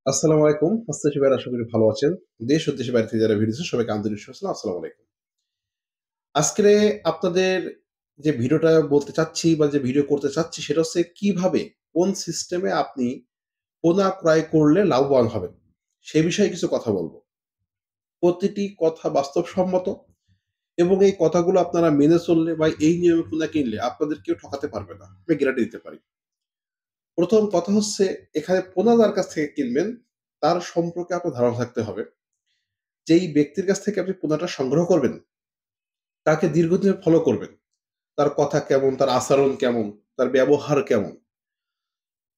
আসসালামু আলাইকুম। আশা করি ভালো আছেন। দেশ ও দেশের বাইরে থেকে যারা ভিডিও দেখছেন সবাইকে আন্তরিক শুভেচ্ছা। আসসালামু আলাইকুম। আজকে আপনাদের যে ভিডিওটা বলতে চাচ্ছি বা যে ভিডিও করতে চাচ্ছি সেটা হচ্ছে কিভাবে কোন সিস্টেমে আপনি পোনা ক্রয় করলে লাভবান হবেন। সে বিষয়ে কিছু কথা বলব। প্রতিটি কথা বাস্তবসম্মত এবং এই কথাগুলো আপনারা মেনে চললে বা এই নিয়মে পোনা কিনলে আপনাদের কেউ ঠকাতে পারবে না। আমি গ্যারান্টি দিতে পারি। ১ম কথা হচ্ছে এখানে পোনা যার কাছ থেকে কিনবেন তার সম্পর্কে আপনার ধারণা থাকতে হবে। যেই ব্যক্তির কাছ থেকে আপনি পোনাটা সংগ্রহ করবেন, তাকে দীর্ঘদিন ফলো করবেন। তার কথা কেমন, তার আচরণ কেমন, তার ব্যবহার কেমন।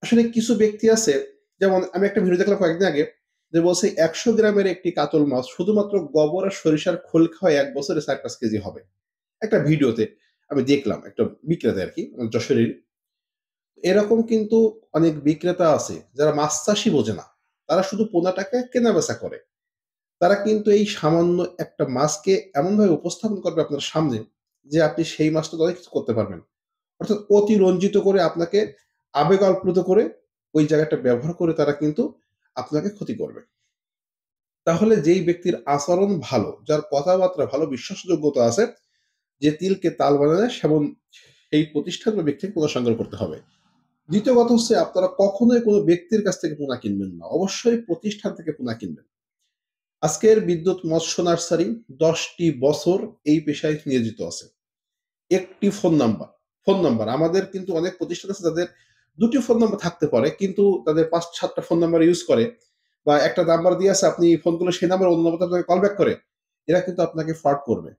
আসলে কিছু ব্যক্তি আছে, যেমন আমি একটা ভিডিও দেখলাম কয়েকদিন আগে, যে বলছে ১০০ গ্রামের একটি কাতল মাছ শুধুমাত্র গোবর আর সরিষার খোল খাওয়ায় ১ বছরে ৪-৫ কেজি হবে। একটা ভিডিওতে আমি দেখলাম, একটা বিক্রেতা আরকি, যশোরেরই। এরকম কিন্তু অনেক বিক্রেতা আছে যারা মাছ চাষই বোঝে না। তারা শুধু পোনাটাকে কেনা-বেচা করে। তারা কিন্তু এই সামান্য একটা মাছকে এমনভাবে উপস্থাপন করবে আপনার সামনে যে আপনি সেই মাছটা দিয়ে অনেক কিছু করতে পারবেন। অর্থাৎ অতিরঞ্জিত করে আপনাকে আবেগ আপ্লুত করে ওই জায়গাটা ব্যবহার করে তারা কিন্তু আপনাকে ক্ষতি করবে। তাহলে যেই ব্যক্তির আচরণ ভালো, যার কথাবার্তা ভালো, বিশ্বাসযোগ্যতা আছে, যে তিলকে তাল বানায় সেমন সেই প্রতিষ্ঠান বা ব্যক্তিকে পোনা সংগ্রহ করতে হবে। দ্বিতীয় কথা হচ্ছে আপনারা কখনোই কোনো ব্যক্তির কাছ থেকে পোনা কিনবেন না। অবশ্যই প্রতিষ্ঠান থেকে পোনা কিনবেন। আজকের বিদ্যুৎ মৎস্য নার্সারি ১০ টি বছর এই পেশায় নিয়োজিত আছে। একটি ফোন নাম্বার আমাদের কিন্তু অনেক প্রতিষ্ঠান আছে যাদের ২ টি ফোন নাম্বার থাকতে পারে। কিন্তু তাদের ৫-৭ টা ফোন নাম্বার ইউজ করে বা একটা নাম্বার দিয়ে আছে, আপনি ফোন করলে সেই নাম্বার অন্য নাম্বার আপনাকে কল ব্যাক করে। এরা কিন্তু আপনাকে ফ্রড করবে।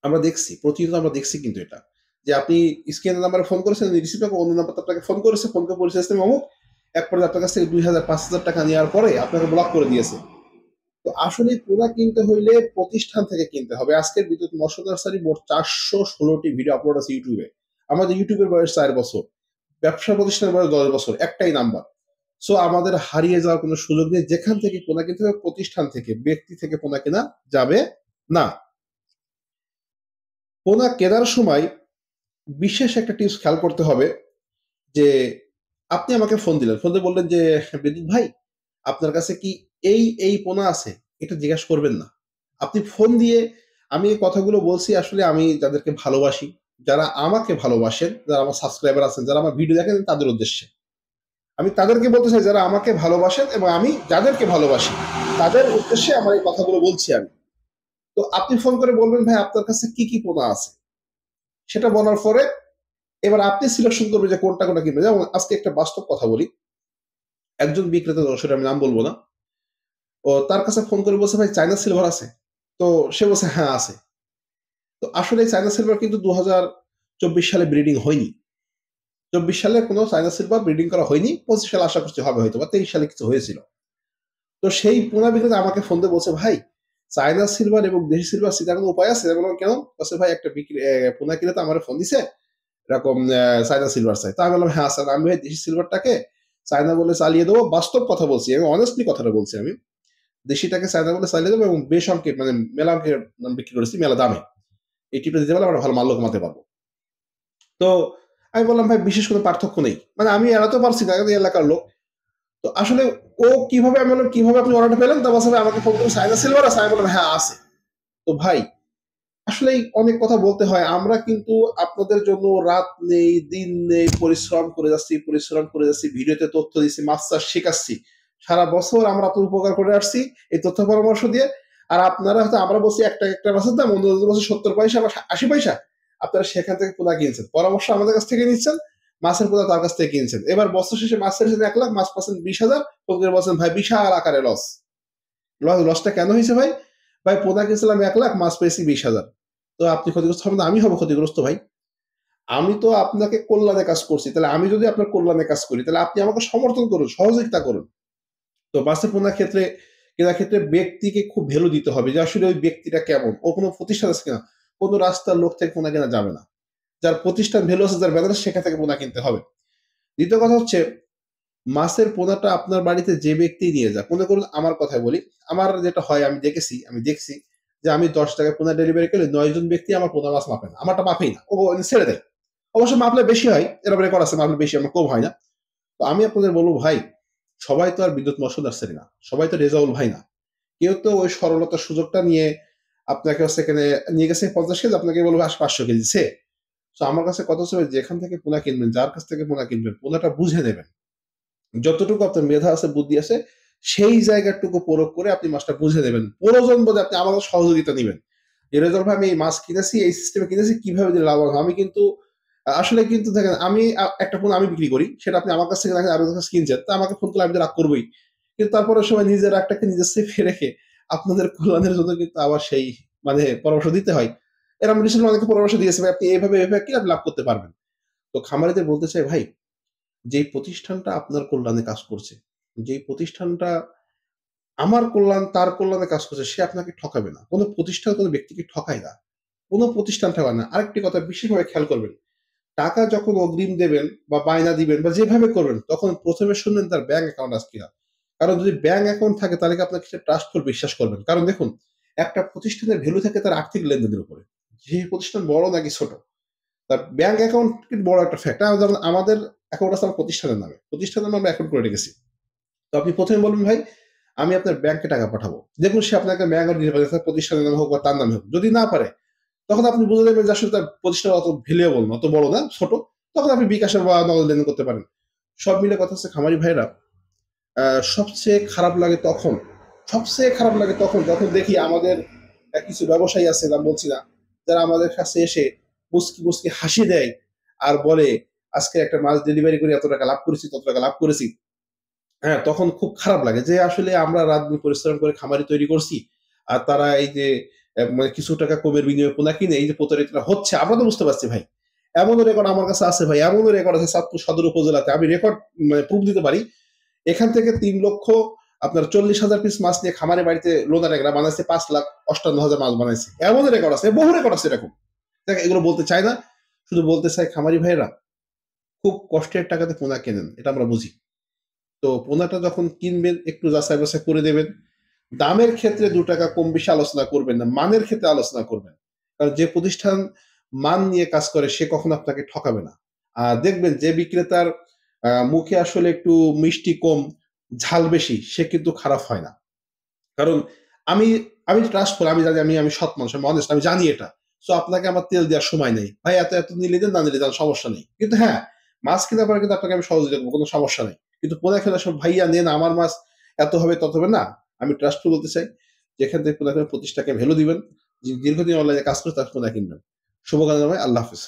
আমরা দেখছি, প্রতিনিয়ত আমরা দেখছি কিন্তু এটা। যে আপনি স্ক্রিনের নাম্বারে ফোন করেছেন, রিসিভ করে অন্য নাম্বার আপনাকে ফোন করেছে, ফোন করে পরিচয় দিয়েছে অমুক। এক পর্যায়ে আপনার কাছ থেকে ২,০০০ ৫,০০০ টাকা নেওয়ার পরে আপনাকে ব্লক করে দিয়েছে। তো আসলে পোনা কিনতে হইলে প্রতিষ্ঠান থেকে কিনতে হবে। আজকের বিদ্যুৎ মৎস্য নার্সারি মোট ৪১৬ টি ভিডিও আপলোড আছে ইউটিউবে। আমাদের ইউটিউবের বয়স ৪ বছর। ব্যবসা প্রতিষ্ঠানের বয়স ১০ বছর। একটাই নাম্বার। সো আমাদের হারিয়ে যাওয়ার কোনো সুযোগ নেই। যেখান থেকে পোনা কিনতে হবে প্রতিষ্ঠান থেকে, ব্যক্তি থেকে পোনা কেনা যাবে না। পোনা কেনার সময় বিশেষ একটা টিপস খেয়াল করতে হবে যে, আপনি আমাকে ফোন দিলেন। ফোন দিয়ে বললেন যে, "বিদ্যুৎ ভাই, আপনার কাছে কি এই পোনা আছে?" এটা জিজ্ঞাসা করবেন না। আপনি ফোন দিয়ে, আমি এই কথাগুলো বলছি আসলে আমি যাদেরকে ভালোবাসি, যারা আমাকে ভালোবাসেন, যারা আমার সাবস্ক্রাইবার আছেন, যারা আমার ভিডিও দেখেন তাদের উদ্দেশ্যে। আমি তাদেরকে বলতে চাই যারা আমাকে ভালোবাসেন এবং আমি যাদেরকে ভালোবাসি, তাদের উদ্দেশ্যে আমার এই কথাগুলো বলছি আমি। তো আপনি ফোন করে বলবেন, "ভাই আপনার কাছে কি পোনা আছে?" সেটা বলার পরে এবার আপনি সিলেকশন করবেন যে কোনটা কিনবেন। যেমন আজকে একটা বাস্তব কথা বলি। একজন বিক্রেতা যশোরে, আমি নাম বলব না। ও তার কাছে ফোন করে বলছে, "ভাই চায়না সিলভার আছে?" তো সে বলছে, "হ্যাঁ, আছে।" তো আসলে চায়না সিলভার কিন্তু ২০২৪ সালে ব্রিডিং হয়নি। ২৪ সালে কোনো চায়না সিলভার ব্রিডিং করা হয়নি। ২৫ সালে আশা করছি হবে হয়তোবা। ২৩ সালে কিছু হয়েছিল। তো সেই পোনা বিক্রেতা আমাকে ফোন দিয়ে বলছে, "ভাই, চায়না সিলভার এবং দেশি সিলভার চিনার কোনো উপায় আছে?" আমি বললাম, "কেন?" বলছে, "ভাই একটা পোনা কিনে তো আমারে ফোন দিছে। এরকম চায়না সিলভার চাই।" তো আমি বললাম, "হ্যাঁ, স্যার আমি ভাই দেশি সিলভারটাকে চায়না বলে চালিয়ে দেবো।" বাস্তব কথা বলছি। আমি honestly কথাটা বলছি আমি। দেশিটাকে চায়না বলে চালিয়ে দেবো এবং বেশ অঙ্কে মানে মেলা অঙ্কের বিক্রি করেছি মেলা দামে। এই টিপটা দিতে পারলে আমরা ভালো মাল্য কমাতে পারবো। তো আমি বললাম, "ভাই বিশেষ কোনো পার্থক্য নেই।" মানে আমি এড়াতে পারছি না, কারণ এই এলাকার লোক। তো আসলে ও কিভাবে, আমি বললাম, "কিভাবে আপনি অর্ডারটা পেলেন?" তো বলছে, "ভাই আমাকে ফোন করে চায়না সিলভার আছে?" আমি বললাম, "হ্যাঁ, আছে।" তো ভাই আসলেই অনেক কথা বলতে হয়। আমরা কিন্তু আপনাদের জন্য রাত নেই, দিন নেই, পরিশ্রম করে যাচ্ছি, ভিডিওতে তথ্য দিচ্ছি, মাছ চাষ শেখাচ্ছি। সারা বছর আমরা আপনার উপকার করে আসছি এই তথ্য পরামর্শ দিয়ে। আর আপনারা হয়তো, আমরা বলছি একটা মাছের দাম, অন্য বলছে ৭০ পয়সা বা ৮০ পয়সা। আপনারা সেখান থেকে পোনা কিনছেন। পরামর্শ আমাদের কাছ থেকে নিচ্ছেন, মাছের পোনা তার কাছ থেকে কিনছেন। এবার বছর শেষে মাছ ছেড়েছেন ১,০০,০০০, মাছ পাচ্ছেন ২০,০০০, ফোন করে বলছেন, "ভাই বিশাল আকারে লস।" লসটা কেন হইছে ভাই? ভাই পোনা কিনছিলাম ১,০০,০০০, মাছ পেয়েছি ২০,০০০। তো আপনি ক্ষতিগ্রস্ত হবেন না, আমি হব ক্ষতিগ্রস্ত ভাই। আমি তো আপনাকে কল্যাণে কাজ করছি। তাহলে আমি যদি আপনার কল্যাণে কাজ করি, তাহলে আপনি আমাকে সমর্থন করুন, সহযোগিতা করুন। তো মাছের পোনা কেনার ক্ষেত্রে ব্যক্তিকে খুব ভ্যালু দিতে হবে যে আসলে ওই ব্যক্তিটা কেমন? ও কোন প্রতিষ্ঠান আছে কিনা? কোন রাস্তার লোক থেকে পোনা কেনা যাবে না। যার প্রতিষ্ঠান ভ্যালু আছে, যার ব্যানার আছে, সেখান থেকে পোনা কিনতে হবে। দ্বিতীয় কথা হচ্ছে, মাছের পোনাটা আপনার বাড়িতে যে ব্যক্তিই নিয়ে যাক, মনে করুন আমার কথাই বলি। আমার যেটা হয় আমি দেখছি যে আমি ৳১০ পোনা ডেলিভারি করলে ৯ জন ব্যক্তি আমার পোনা মাছ মাপে না। আমারটা মাপেই না। ও ছেড়ে দেয়। অবশ্য মাপলে বেশি হয়। এরকম রেকর্ড আছে, মাপলে বেশি, আমার কম হয় না। তো আমি আপনাদের বলব, ভাই সবাই তো আর বিদ্যুৎ মশাল নার্সারি না, সবাই তো রেজাউল ভাই না। কেউ তো ওই সরলতার সুযোগটা নিয়ে আপনাকে হচ্ছে এখানে নিয়ে গেছে 50 কেজি, আপনাকে বলবো 500 কেজি দিছে। তো আমার কাছে কথা হচ্ছে ভাই, যেখান থেকে পোনা কিনবেন, যার কাছ থেকে পোনা কিনবেন, পোনাটা বুঝে নেবেন। যতটুকু আপনার মেধা আছে, বুদ্ধি আছে, সেই জায়গাটুকু প্রয়োগ করে আপনি মাছটা বুঝে নেবেন। প্রয়োজন বোধে আপনি আমাদের সহযোগিতা নিবেন। যে রেজাল্ট ভাই আমি এই মাছ কিনেছি, এই সিস্টেমে কিনেছি, কিভাবে দিলে লাভবান হয়। আমি কিন্তু আসলে কিন্তু দেখেন, আমি একটা ফোন আমি বিক্রি করি, সেটা আপনি আমার কাছ থেকে দেখেন আপনার কাছে কিনছেন, তা আমাকে ফোন করলে আমি তো রাগ করবোই। কিন্তু তারপরে সময় নিজের রাগটাকে নিজের সেফে রেখে আপনাদের কল্যাণের জন্য কিন্তু আবার সেই মানে পরামর্শ দিতে হয়। এরকম রিসেন্টলি অনেকে পরামর্শ দিয়েছে, ভাই আপনি এইভাবে এভাবে কি আপনি লাভ করতে পারবেন। তো খামারিদের বলতে চাই ভাই, যেই প্রতিষ্ঠানটা আপনার কল্যাণে কাজ করছে, যেই প্রতিষ্ঠানটা আমার কল্যাণ তার কল্যাণে কাজ করছে, সে আপনাকে ঠকাবে না। কোন প্রতিষ্ঠান কোন ব্যক্তিকে ঠকায় না। কোন প্রতিষ্ঠান ঠকায় না। আরেকটি কথা বিশেষভাবে খেয়াল করবেন। টাকা যখন অগ্রিম দেবেন বা বায়না দিবেন বা যেভাবে করবেন, তখন ১ম এ শুনবেন তার ব্যাংক অ্যাকাউন্ট আছে কিনা। কারণ যদি ব্যাংক অ্যাকাউন্ট থাকে, তাহলে কি আপনাকে সে ট্রাস্টফুল বিশ্বাস করবেন। কারণ দেখুন, একটা প্রতিষ্ঠানের ভ্যালু থাকে তার আর্থিক লেনদেনের উপরে। যে প্রতিষ্ঠান বড় নাকি ছোট, তার ব্যাংক অ্যাকাউন্ট কিন্তু বড় একটা ফ্যাক্ট। যেমন আমাদের অ্যাকাউন্ট আছে আমার প্রতিষ্ঠানের নামে। প্রতিষ্ঠানের নামে আমরা অ্যাকাউন্ট করে রেখেছি। তো আপনি ১ম এ বলবেন, ভাই আমি আপনার ব্যাংকে টাকা পাঠাবো। দেখুন সে আপনাকে ব্যাংক অ্যাকাউন্ট দিতে পারে, তার প্রতিষ্ঠানের নামে হোক বা তার নামে হোক। যদি না পারে, তখন আপনি বুঝে নেবেন যে আসলে তার প্রতিষ্ঠান অত ভ্যালুয়েবল না, অত বড় না, ছোট। তখন আপনি বিকাশে বা নগদ লেনদেন করতে পারেন। সব মিলে কথা হচ্ছে, খামারি ভাইয়েরা আ সবচেয়ে খারাপ লাগে তখন, সবচেয়ে খারাপ লাগে তখন যখন দেখি আমাদের কিছু ব্যবসায়ী আছে, নাম বলছি না, যারা আমাদের কাছে এসে মুচকি, মুচকি হাসি দেয় আর বলে, "আজকে একটা মাছ ডেলিভারি করে এত টাকা লাভ করেছি, তত টাকা লাভ করেছি।" হ্যাঁ, তখন খুব খারাপ লাগে যে আসলে আমরা রাত-দিন পরিশ্রম করে খামারি তৈরি করছি। আর তারা এই যে মানে কিছু টাকা কমের বিনিময়ে পোনা কিনে এই যে প্রতারিতটা হচ্ছে, আমরা তো বুঝতে পারছি ভাই। এমনও রেকর্ড আমার কাছে আছে ভাই, এমনও রেকর্ড আছে চাঁদপুর সদর উপজেলাতে। আমি রেকর্ড মানে প্রুফ দিতে পারি। এখান থেকে ৩,০০,০০০ আপনার ৪০,০০০ পিস মাছ নিয়ে খামারের বাড়িতে লোনা টেংরা বানাইছে, ৫,৫৮,০০০ মাছ বানাইছে। এমনও রেকর্ড আছে, বহু রেকর্ড আছে এরকম। দেখ এগুলো বলতে চাই না। শুধু বলতে চাই, খামারি ভাইয়েরা খুব কষ্টের টাকাতে পোনা কেনেন। এটা আমরা বুঝি। তো পোনাটা যখন কিনবেন, একটু যাচাই-বাছাই করে দেবেন। দামের ক্ষেত্রে ৳২ কম বেশি আলোচনা করবেন না। মানের ক্ষেত্রে আলোচনা করবেন। কারণ যে প্রতিষ্ঠান মান নিয়ে কাজ করে, সে কখনো আপনাকে ঠকাবে না। আর দেখবেন যে বিক্রেতার মুখে আসলে একটু মিষ্টি কম, ঝাল বেশি, সে কিন্তু খারাপ হয় না। কারণ আমি আমি ট্রাস্টফুল, আমি জানি আমি সৎ মানুষ, আমি honest, আমি জানি এটা। সো আপনাকে আমার তেল দেওয়ার সময় নেই। ভাই এত নিলে দেন, না নিলে যান, সমস্যা নেই। কিন্তু হ্যাঁ, মাছ কেনার পরে কিন্তু আপনাকে আমি সহযোগিতা করব, কোন সমস্যা নেই। কিন্তু পোনা কেনার সময় ভাইয়া নেন আমার মাছ, এত হবে তত হবে না। আমি ট্রাস্টফুল বলতে চাই, যেখান থেকে পোনা কেনেন, প্রতিষ্ঠানকে ভ্যালু দিবেন। যিনি দীর্ঘদিন অনলাইনে কাজ করে তার পোনা কিনবেন। শুভকামনা ভাই, আল্লাহ হাফেজ।